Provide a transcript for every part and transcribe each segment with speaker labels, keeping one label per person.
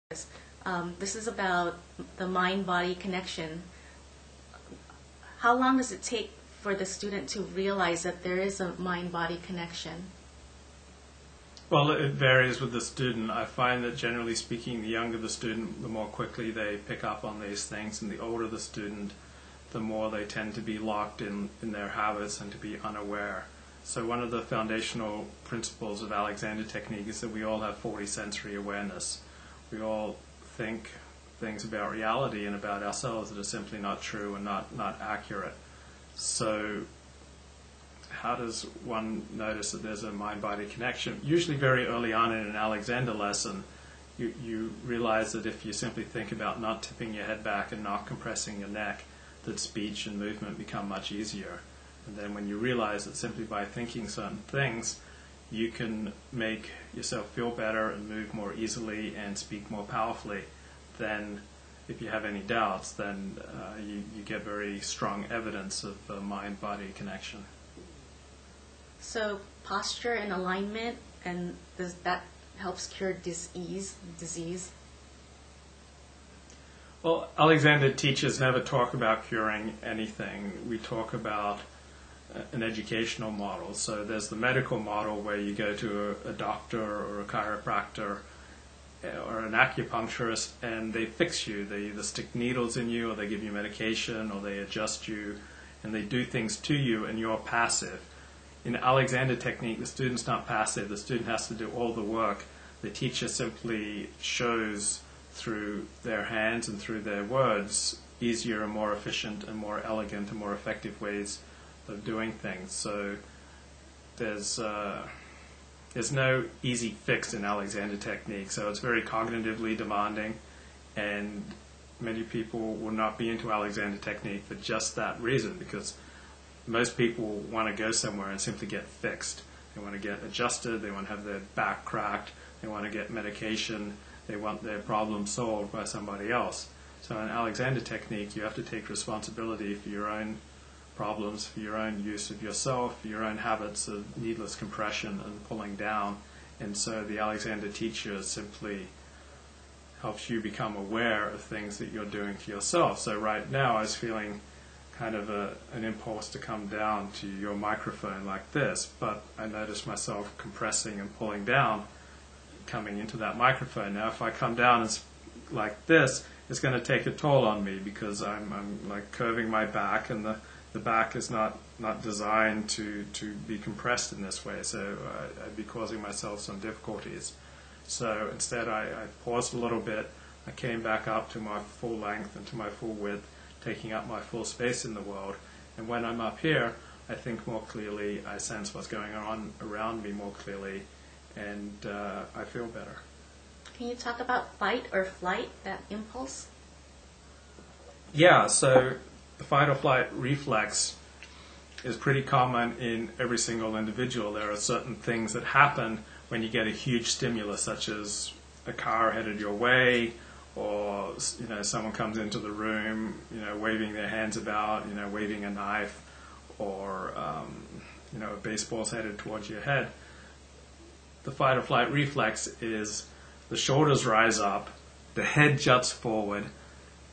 Speaker 1: This is about the mind-body connection. How long does it take for the student to realize that there is a mind-body connection?
Speaker 2: Well, it varies with the student. I find that generally speaking, the younger the student, the more quickly they pick up on these things, and the older the student, the more they tend to be locked in their habits and to be unaware. So one of the foundational principles of Alexander technique is that we all have 40 sensory awareness. We all think things about reality and about ourselves that are simply not true and not accurate. So how does one notice that there's a mind-body connection? Usually very early on in an Alexander lesson, you realize that if you simply think about not tipping your head back and not compressing your neck, that speech and movement become much easier. And then when you realize that simply by thinking certain things, you can make yourself feel better and move more easily and speak more powerfully, then if you have any doubts, then you get very strong evidence of a mind-body connection.
Speaker 1: So posture and alignment, and that helps cure disease?
Speaker 2: Well, Alexander teachers never talk about curing anything. We talk about an educational model. So there's the medical model where you go to a doctor or a chiropractor or an acupuncturist and they fix you. They either stick needles in you or they give you medication or they adjust you and they do things to you and you're passive. In Alexander technique, the student's not passive. The student has to do all the work. The teacher simply shows through their hands and through their words easier and more efficient and more elegant and more effective ways of doing things. So there's no easy fix in Alexander technique. So it's very cognitively demanding, and many people will not be into Alexander technique for just that reason, because most people want to go somewhere and simply get fixed. They want to get adjusted, they want to have their back cracked, they want to get medication, they want their problem solved by somebody else. So in Alexander technique, you have to take responsibility for your own problems, for your own use of yourself, for your own habits of needless compression and pulling down. And so the Alexander teacher simply helps you become aware of things that you're doing to yourself. So right now I was feeling kind of an impulse to come down to your microphone like this, but I noticed myself compressing and pulling down coming into that microphone. Now if I come down and like this, it's going to take a toll on me because I'm like curving my back, and the back is not designed to be compressed in this way, so I'd be causing myself some difficulties. So instead I paused a little bit, I came back up to my full length and to my full width, taking up my full space in the world, and when I'm up here I think more clearly, I sense what's going on around me more clearly, and I feel better.
Speaker 1: Can you talk about fight or flight, that impulse?
Speaker 2: Yeah, so the fight or flight reflex is pretty common in every single individual. There are certain things that happen when you get a huge stimulus, such as a car headed your way, or someone comes into the room, waving their hands about, waving a knife, or a baseball's headed towards your head. The fight or flight reflex is the shoulders rise up, the head juts forward,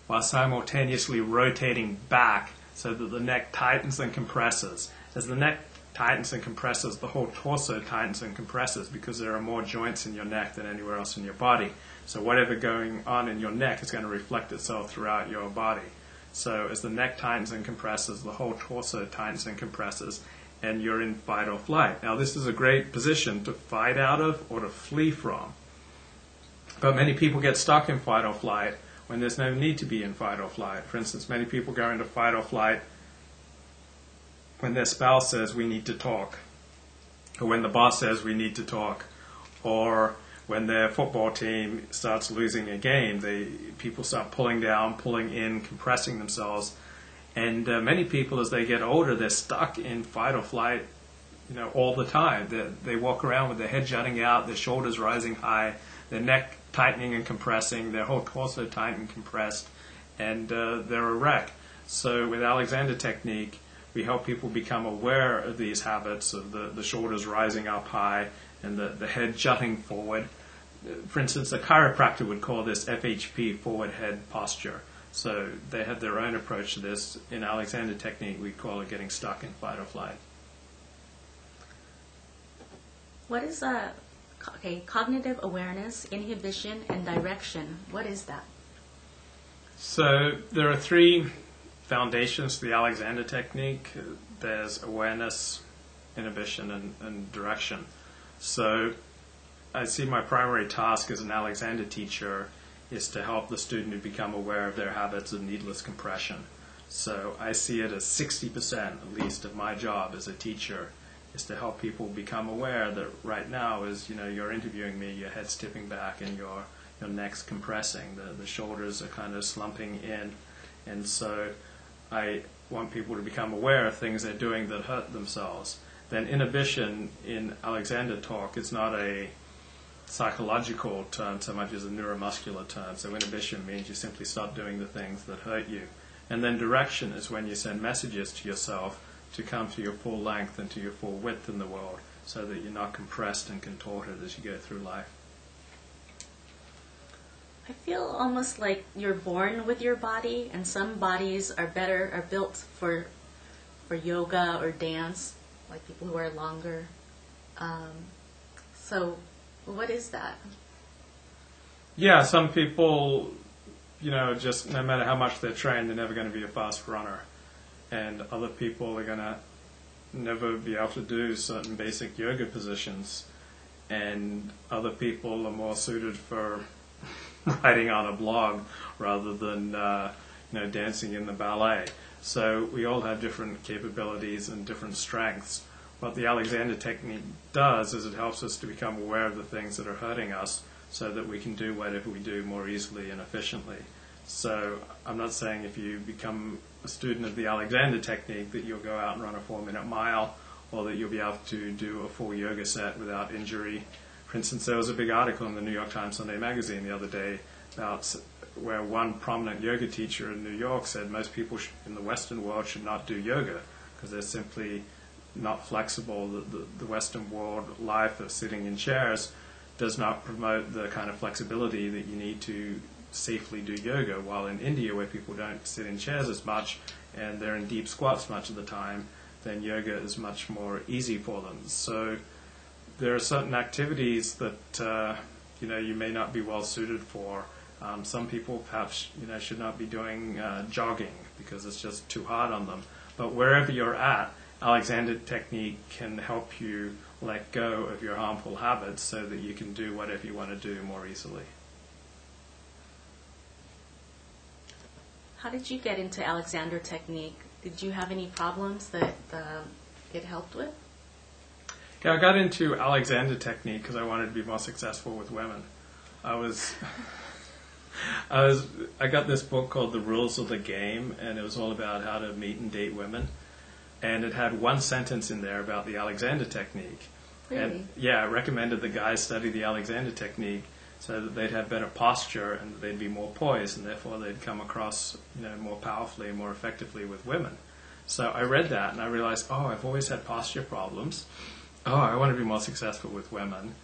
Speaker 2: while simultaneously rotating back so that the neck tightens and compresses. As the neck tightens and compresses, the whole torso tightens and compresses because there are more joints in your neck than anywhere else in your body. So whatever going on in your neck is going to reflect itself throughout your body. So as the neck tightens and compresses, the whole torso tightens and compresses, and you're in fight or flight. Now this is a great position to fight out of or to flee from. But many people get stuck in fight or flight when there's no need to be in fight or flight. For instance, many people go into fight or flight when their spouse says we need to talk, or when the boss says we need to talk, or when their football team starts losing a game. People start pulling down, pulling in, compressing themselves. And many people, as they get older, they're stuck in fight or flight all the time. They walk around with their head jutting out, their shoulders rising high, their neck tightening and compressing, their whole torso tight and compressed, and they're a wreck. So with Alexander technique, we help people become aware of these habits of the shoulders rising up high and the head jutting forward, for instance, a chiropractor would call this FHP, forward head posture. So they have their own approach to this. In Alexander technique, we call it getting stuck in fight or flight.
Speaker 1: What is cognitive awareness, inhibition, and direction? What is that?
Speaker 2: So there are three foundations to the Alexander technique. There's awareness, inhibition, and direction. So I see my primary task as an Alexander teacher is to help the student to become aware of their habits of needless compression. So I see it as 60% at least of my job as a teacher is to help people become aware that right now as you're interviewing me, your head's tipping back and your neck's compressing, the shoulders are kind of slumping in, and so I want people to become aware of things they're doing that hurt themselves. Then inhibition in Alexander talk is not a psychological term so much as a neuromuscular term. So inhibition means you simply stop doing the things that hurt you. And then direction is when you send messages to yourself to come to your full length and to your full width in the world so that you're not compressed and contorted as you go through life.
Speaker 1: I feel almost like you're born with your body, and some bodies are built for yoga or dance, like people who are longer. So what is that?
Speaker 2: Yeah, some people, just no matter how much they're trained, they're never going to be a fast runner. And other people are going to never be able to do certain basic yoga positions. And other people are more suited for writing on a blog rather than dancing in the ballet. So we all have different capabilities and different strengths. What the Alexander technique does is it helps us to become aware of the things that are hurting us so that we can do whatever we do more easily and efficiently. So I'm not saying if you become a student of the Alexander technique that you'll go out and run a 4-minute mile or that you'll be able to do a full yoga set without injury. For instance, there was a big article in the New York Times Sunday magazine the other day about where one prominent yoga teacher in New York said most people in the Western world should not do yoga because they're simply not flexible. The Western world life of sitting in chairs does not promote the kind of flexibility that you need to safely do yoga, while in India, where people don't sit in chairs as much and they're in deep squats much of the time, then yoga is much more easy for them. So there are certain activities that you may not be well suited for. Some people perhaps should not be doing jogging because it's just too hard on them. But wherever you're at, Alexander technique can help you let go of your harmful habits so that you can do whatever you want to do more easily.
Speaker 1: How did you get into Alexander technique? Did you have any problems that it helped with?
Speaker 2: Yeah, I got into Alexander technique because I wanted to be more successful with women. I got this book called The Rules of the Game, and it was all about how to meet and date women. And it had one sentence in there about the Alexander technique.
Speaker 1: Really?
Speaker 2: And yeah, I recommended the guys study the Alexander technique so that they'd have better posture and they'd be more poised, and therefore they'd come across more powerfully and more effectively with women. So I read that and I realized, I've always had posture problems. I want to be more successful with women.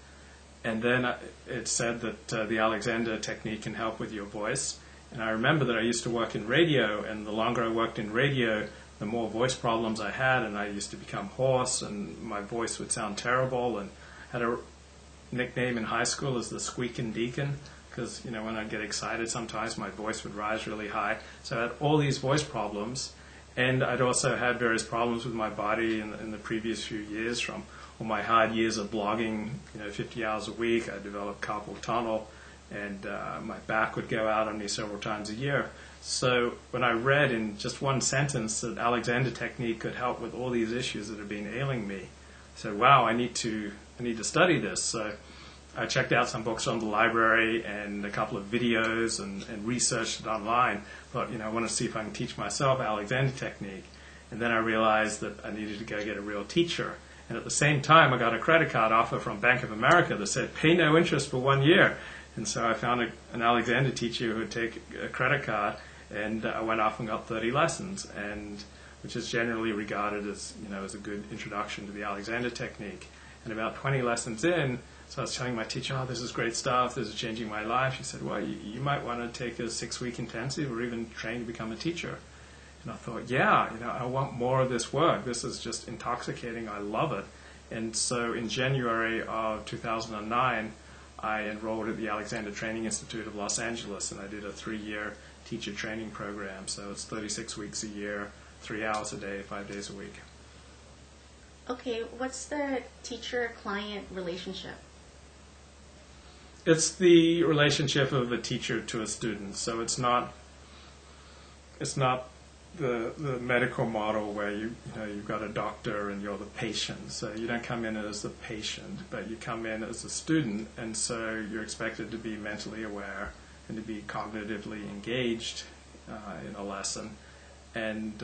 Speaker 2: And then it said that the Alexander technique can help with your voice. And I remember that I used to work in radio, and the longer I worked in radio, the more voice problems I had, and I used to become hoarse, and my voice would sound terrible, and had a nickname in high school as the squeaking deacon, because when I'd get excited sometimes my voice would rise really high. So I had all these voice problems, and I'd also had various problems with my body in the previous few years from all my hard years of blogging, 50 hours a week. I developed carpal tunnel, and my back would go out on me several times a year. So when I read in just one sentence that Alexander technique could help with all these issues that have been ailing me, I said, wow, I need to study this. So I checked out some books from the library and a couple of videos and researched it online. Thought, I want to see if I can teach myself Alexander technique. And then I realized that I needed to go get a real teacher. And at the same time, I got a credit card offer from Bank of America that said, pay no interest for 1 year. And so I found an Alexander teacher who would take a credit card, and I went off and got 30 lessons, and which is generally regarded as, as a good introduction to the Alexander technique. And about 20 lessons in, So I was telling my teacher, oh, this is great stuff, this is changing my life. She said, well, you might want to take a 6-week intensive or even train to become a teacher. And I thought, yeah, I want more of this work. This is just intoxicating. I love it. And so in January of 2009, I enrolled at the Alexander Training Institute of Los Angeles, and I did a 3-year teacher training program. So it's 36 weeks a year, 3 hours a day, 5 days a week.
Speaker 1: Okay, what's the teacher-client relationship?
Speaker 2: It's the relationship of a teacher to a student. So it's not the medical model where you've got a doctor and you're the patient. So you don't come in as the patient, but you come in as a student, and so you're expected to be mentally aware and to be cognitively engaged in a lesson. And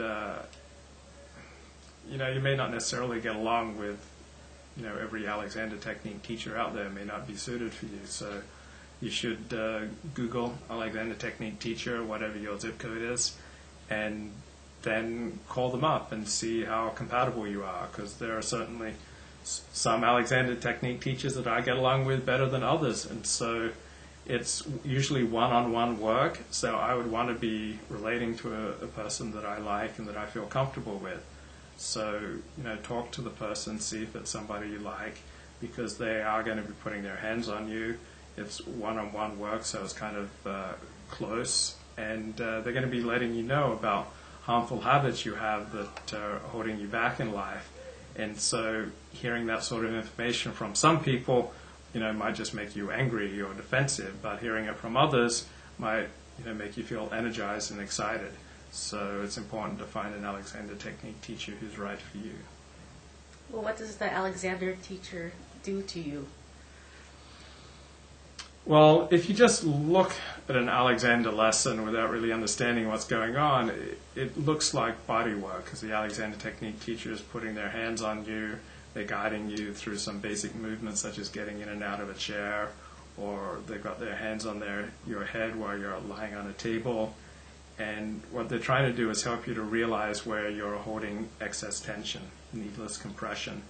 Speaker 2: you may not necessarily get along with every Alexander Technique teacher out there. May not be suited for you. So you should Google Alexander Technique teacher, whatever your zip code is, and then call them up and see how compatible you are, because there are certainly some Alexander Technique teachers that I get along with better than others, and so it's usually one-on-one work. So I would want to be relating to a person that I like and that I feel comfortable with. So talk to the person, see if it's somebody you like, because they are going to be putting their hands on you. It's one-on-one work, so it's kind of close, and they're going to be letting you know about harmful habits you have that are holding you back in life. And so hearing that sort of information from some people, might just make you angry or defensive, but hearing it from others might, make you feel energized and excited. So it's important to find an Alexander Technique teacher who's right for you.
Speaker 1: Well, what does the Alexander teacher do to you?
Speaker 2: Well, if you just look at an Alexander lesson without really understanding what's going on, it looks like body work, because the Alexander Technique teacher is putting their hands on you, they're guiding you through some basic movements such as getting in and out of a chair, or they've got their hands on your head while you're lying on a table. And what they're trying to do is help you to realize where you're holding excess tension, needless compression,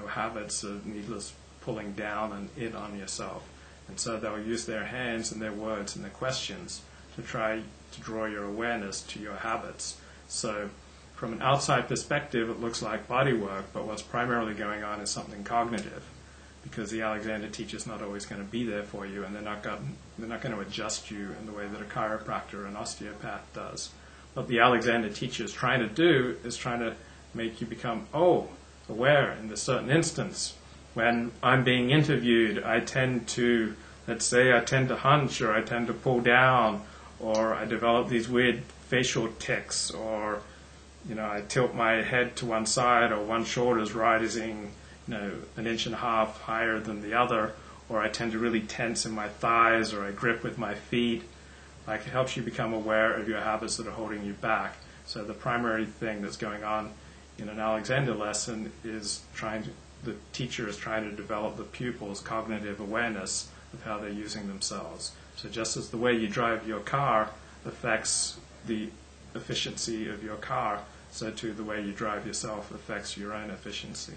Speaker 2: habits of needless pulling down and in on yourself. And so they'll use their hands and their words and their questions to try to draw your awareness to your habits. So from an outside perspective, it looks like body work, but what's primarily going on is something cognitive, because the Alexander teacher's not always going to be there for you, and they're not going to adjust you in the way that a chiropractor or an osteopath does. What the Alexander teacher is trying to do is trying to make you become aware in this certain instance. When I'm being interviewed, I tend to hunch, or I tend to pull down, or I develop these weird facial tics, or I tilt my head to one side, or one shoulder is rising 1.5 inches higher than the other, or I tend to really tense in my thighs, or I grip with my feet. Like, it helps you become aware of your habits that are holding you back. So the primary thing that's going on in an Alexander lesson is the teacher is trying to develop the pupil's cognitive awareness of how they're using themselves. So just as the way you drive your car affects the efficiency of your car, so too the way you drive yourself affects your own efficiency.